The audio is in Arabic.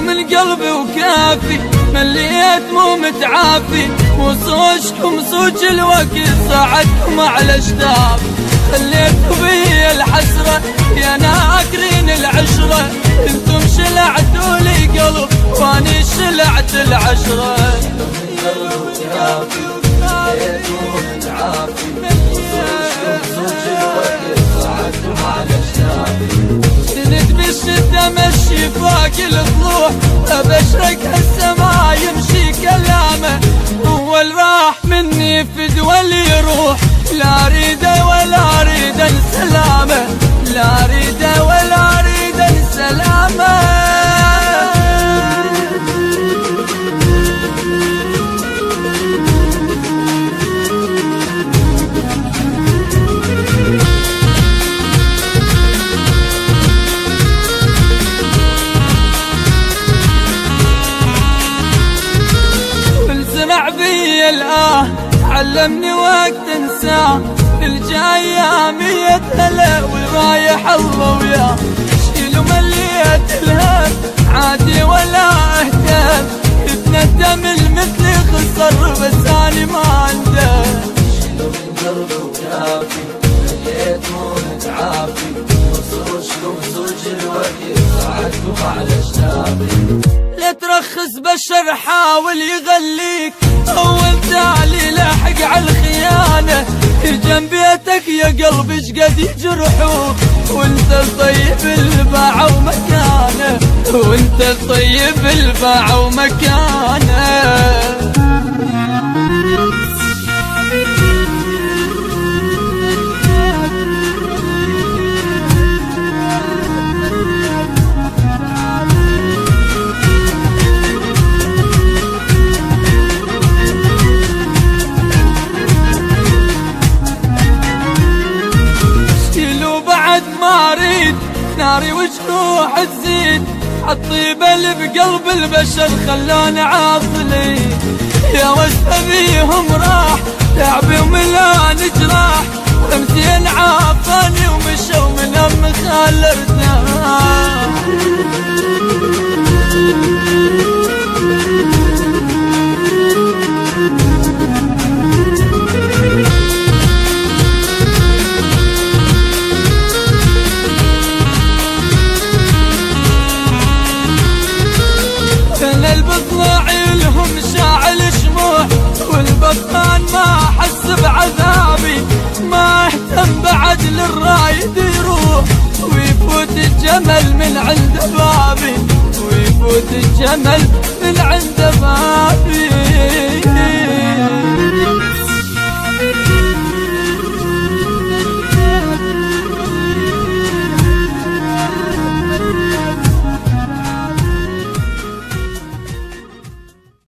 من قلبي وكافي، مليت مو متعافي، وصوشكم صوج الوقت صعدكم على اشتاف. خليتوا بي الحسرة يا ناكرين العشرة، انتم شلعتوا لي قلب واني شلعت العشرة. سند بالشدة مشي فوق الضلوع، ابشرك هالسما يمشي كلامه، هو اللي راح مني فدوى اللي يروح، لا اريده ولا اريد سلامه، لا اريده ولا اريد سلامه. سمع بي الآه علمني وقت انساه، الجاية 100 هلا والرايح الله وياه. شيلوا مليت الهم عادي ولا اهتم، يتندم المثل خسر بس اني ما عنده. شيلوا من قلبي وكافي، مليت مو متعافي، وصوشكم صوج الوقت صعدكم على اشتافي. لا ترخص بشر حاول يغليك، اول تالي لاحق على الخيانة، جنب بيتك يا قلبي شقد يجرحوك، وانت الطيب الباع ومكانه، وانت الطيب الباع ومكانه. ما اريد ناري وجروح تزيد، عالطيبة اللي بقلب البشر خلاني عاطلي، يا وجه بيهم راح تعبي وملان جراح، وامتين عافاني ومشوا من هم خال ارتاح. البطلاعي لهم شاعل شموع، والبطان ما حس بعذابي، ما اهتم بعد للرايد يروح، ويفوت الجمل من عند بابي، ويفوت الجمل من عند بابي.